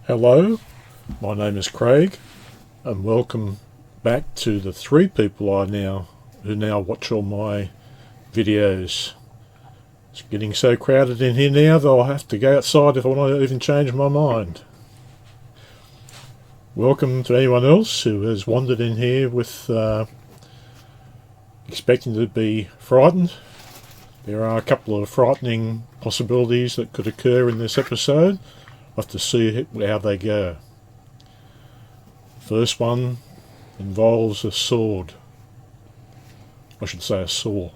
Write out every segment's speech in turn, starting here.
Hello, my name is Craig, and welcome back to the 3 people who now watch all my videos. It's getting so crowded in here now that I'll have to go outside if I want to even change my mind. Welcome to anyone else who has wandered in here with expecting to be frightened. There are a couple of frightening possibilities that could occur in this episode. I'll have to see how they go. First one involves a sword. I should say a saw.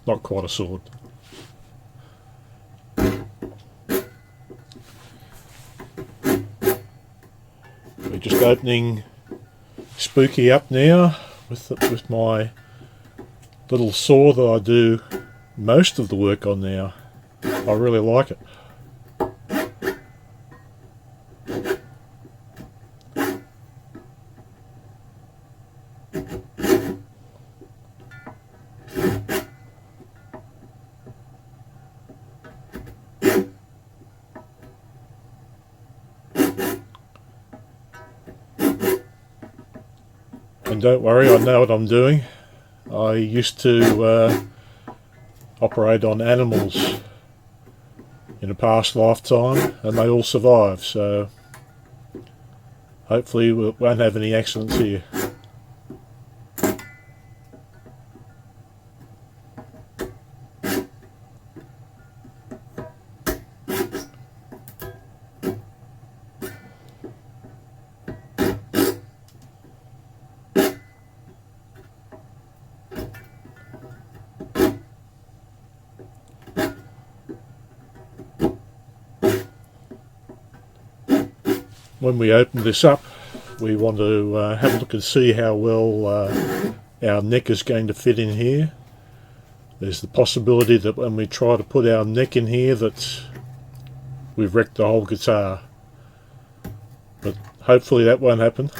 Not quite a sword. We're just opening Spooky up now with my little saw that I do most of the work on now. I really like it. And don't worry, I know what I'm doing. I used to operate on animals in a past lifetime, and they all survived, so hopefully we won't have any accidents here. When we open this up, we want to have a look and see how well our neck is going to fit in here. There's the possibility that when we try to put our neck in here that we've wrecked the whole guitar, but hopefully that won't happen.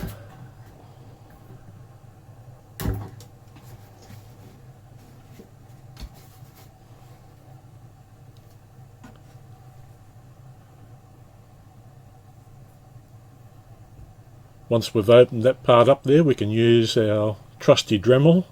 Once we've opened that part up there, we can use our trusty Dremel.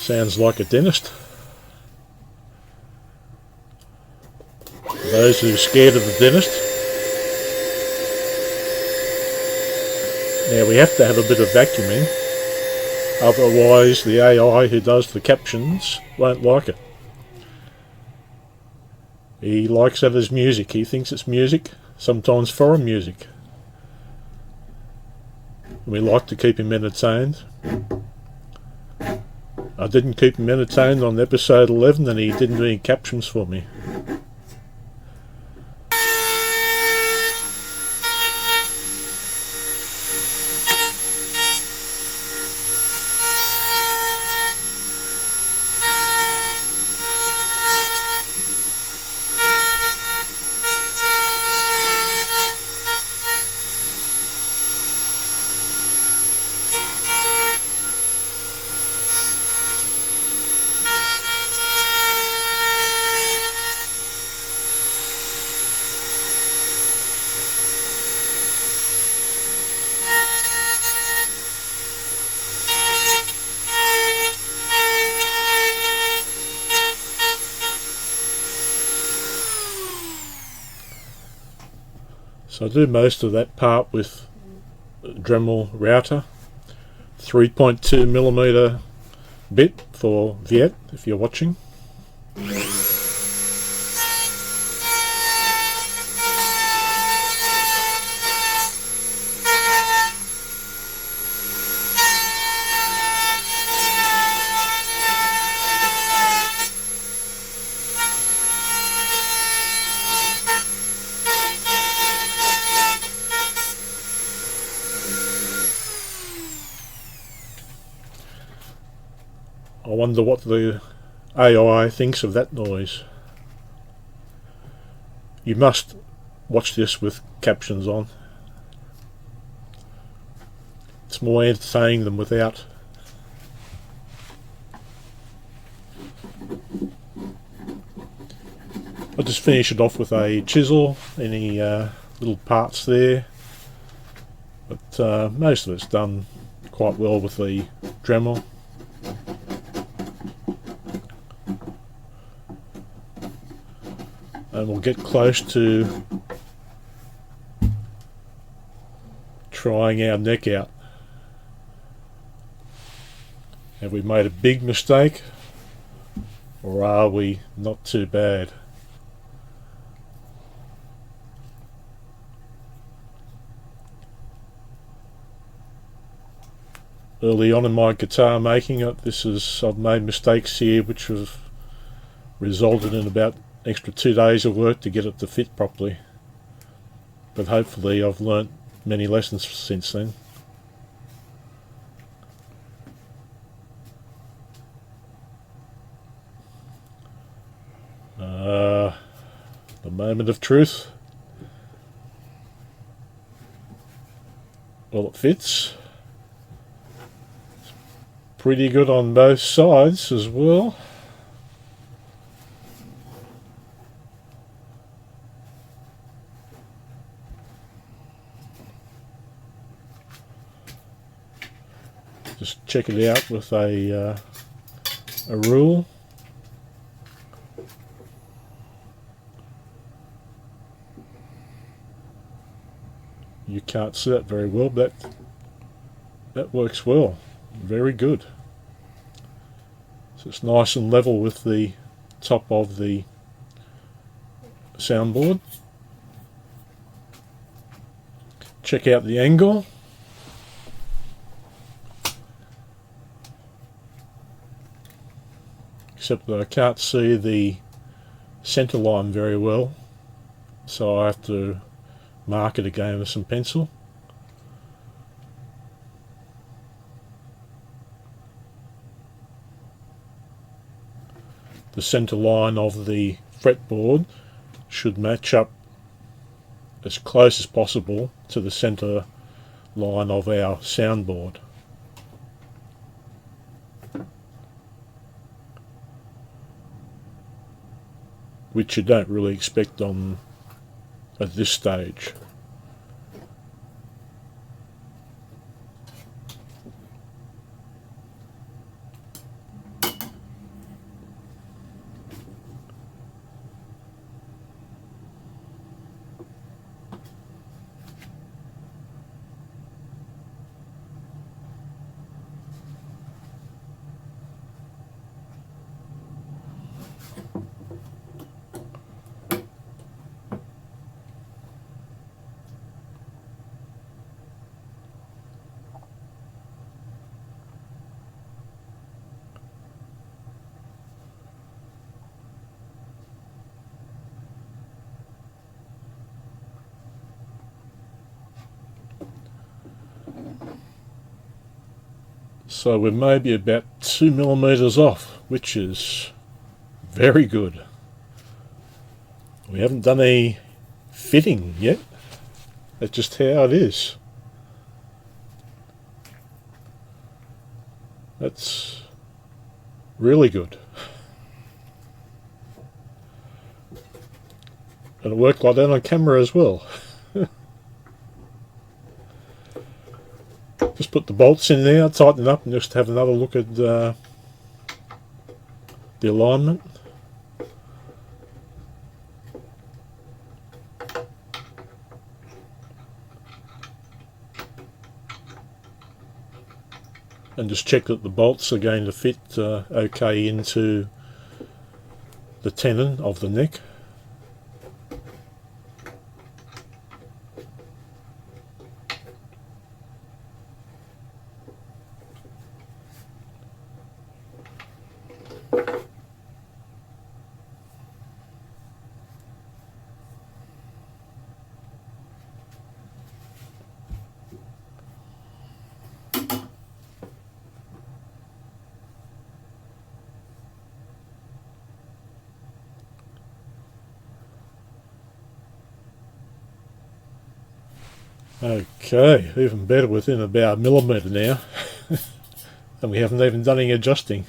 Sounds like a dentist. For those who are scared of the dentist. Now we have to have a bit of vacuuming, otherwise the AI who does the captions won't like it. He likes that as music. He thinks it's music, sometimes foreign music. And we like to keep him entertained. I didn't keep him entertained on episode 11 and he didn't do any captions for me. So I do most of that part with Dremel router, 3.2mm bit for Viet if you're watching. I wonder what the AI thinks of that noise. You must watch this with captions on. It's more entertaining than without. I'll just finish it off with a chisel, any little parts there, but most of it's done quite well with the Dremel. And we'll get close to trying our neck out. Have we made a big mistake, or are we not too bad? Early on in my guitar making, I've made mistakes here which have resulted in about extra 2 days of work to get it to fit properly. But hopefully I've learnt many lessons since then. The moment of truth. Well, it fits. It's pretty good on both sides as well. Just check it out with a rule. You can't see that very well, but that works well. Very good. So it's nice and level with the top of the soundboard. Check out the angle. Except that I can't see the center line very well, so I have to mark it again with some pencil. The center line of the fretboard should match up as close as possible to the center line of our soundboard. Which you don't really expect at this stage. So we're maybe about 2mm off, which is very good. We haven't done any fitting yet. That's just how it is. That's really good. And it worked like that on camera as well. Just put the bolts in there, tighten it up, and just have another look at the alignment. And just check that the bolts are going to fit okay into the tenon of the neck. Okay, even better, within about a millimetre now. And we haven't even done any adjusting.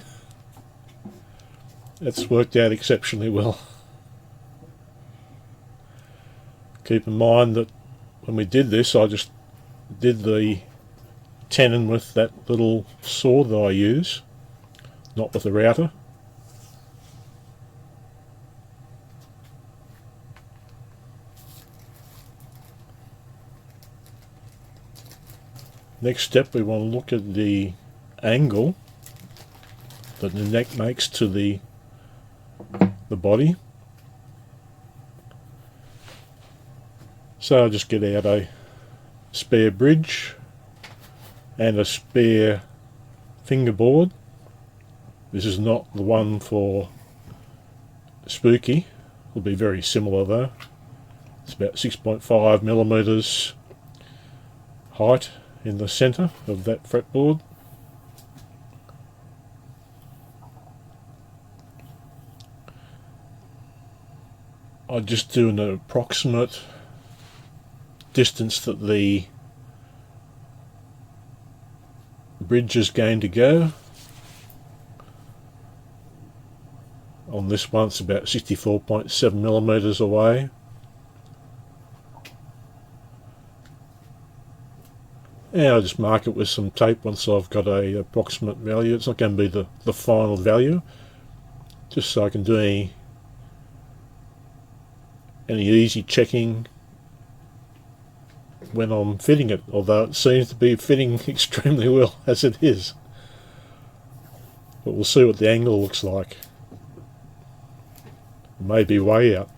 That's worked out exceptionally well. Keep in mind that when we did this, I just did the tenon with that little saw that I use, not with the router. Next step, we want to look at the angle that the neck makes to the body. So I'll just get out a spare bridge and a spare fingerboard. This is not the one for Spooky. It'll be very similar though. It's about 6.5 millimeters height in the center of that fretboard. I just do an approximate distance that the bridge is going to go. On this one it's about 64.7 millimeters away. And I just mark it with some tape once I've got a approximate value. It's not going to be the final value, just so I can do any easy checking when I'm fitting it, although it seems to be fitting extremely well as it is. But we'll see what the angle looks like. It may be way out.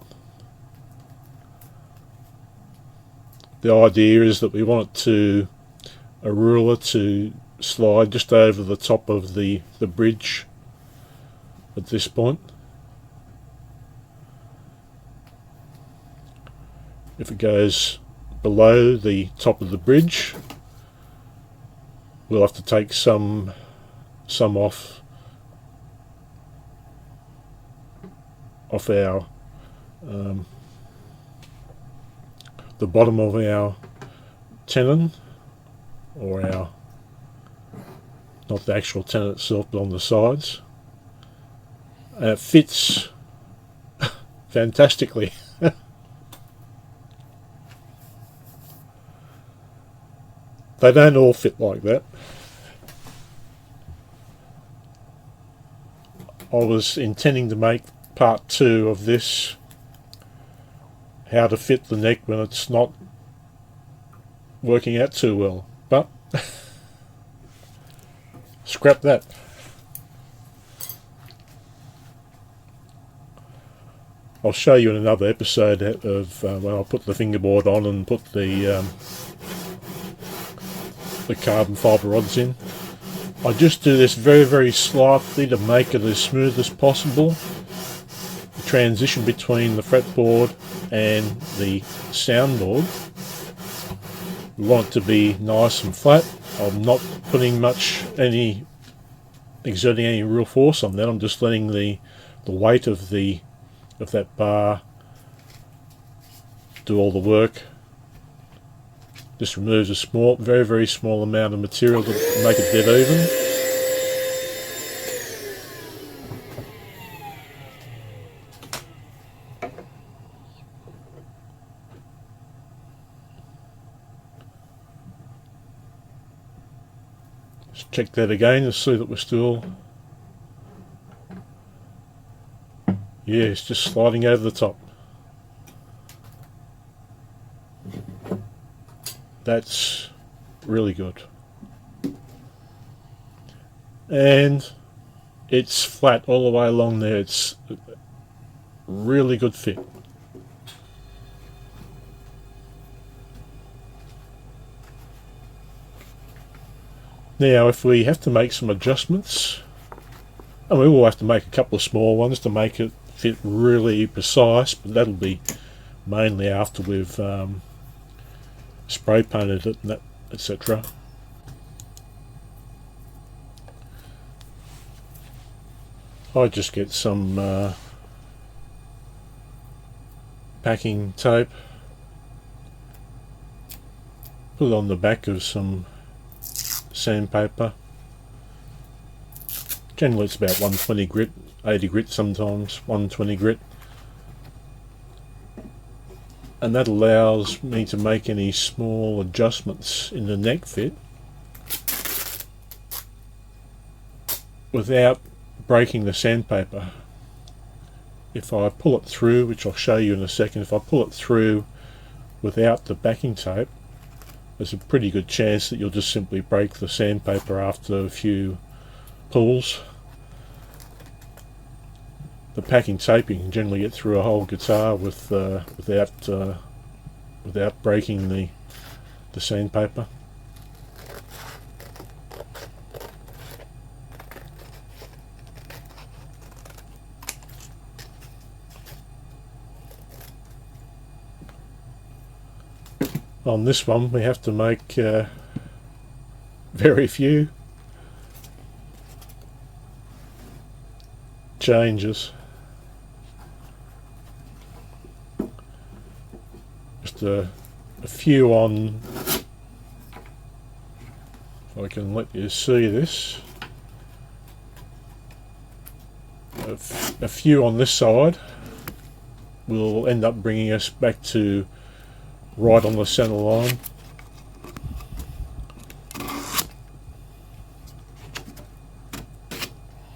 The idea is that we want a ruler to slide just over the top of the bridge at this point. If it goes below the top of the bridge, we'll have to take some off our the bottom of our tenon, or our, not the actual tenon itself, but on the sides. And it fits fantastically. They don't all fit like that. I was intending to make part 2 of this, how to fit the neck when it's not working out too well, but scrap that. I'll show you in another episode of when I put the fingerboard on and put the carbon fibre rods in. I just do this very, very slightly to make it as smooth as possible. The transition between the fretboard and the soundboard, we want it to be nice and flat. I'm not putting exerting any real force on that. I'm just letting the weight of that bar do all the work. Just removes a very, very small amount of material to make it dead even. Just check that again to see that we're still... Yeah, it's just sliding over the top. That's really good. And it's flat all the way along there. It's a really good fit. Now if we have to make some adjustments, and we will have to make a couple of small ones to make it fit really precise, but that'll be mainly after we've spray painted it and that, etc. I just get some packing tape, put it on the back of some sandpaper. Generally it's about 120 grit, 80 grit sometimes, 120 grit. And that allows me to make any small adjustments in the neck fit without breaking the sandpaper. If I pull it through, which I'll show you in a second, if I pull it through without the backing tape, there's a pretty good chance that you'll just simply break the sandpaper after a few pulls. The packing tape you can generally get through a whole guitar without breaking the sandpaper. On this one we have to make very few changes. Just a few on, if I can let you see this, a few on this side will end up bringing us back to right on the center line.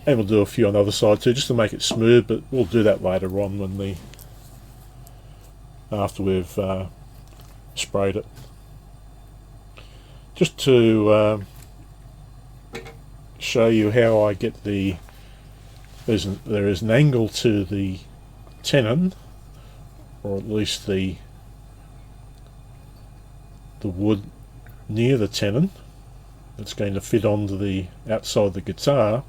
And we'll do a few on the other side too, just to make it smooth, but we'll do that later on when after we've sprayed it. Just to show you how I get there is an angle to the tenon, or at least the wood near the tenon that's going to fit onto the outside of the guitar.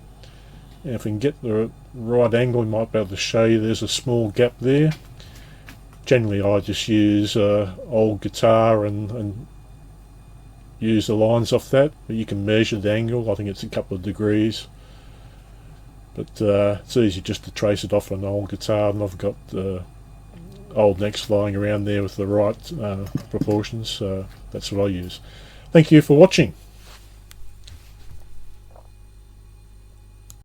And if we can get the right angle, we might be able to show you there's a small gap there. Generally I just use old guitar and use the lines off that, but you can measure the angle. I think it's a couple of degrees, but it's easy just to trace it off an old guitar, and I've got old necks lying around there with the right proportions, so that's what I use. Thank you for watching.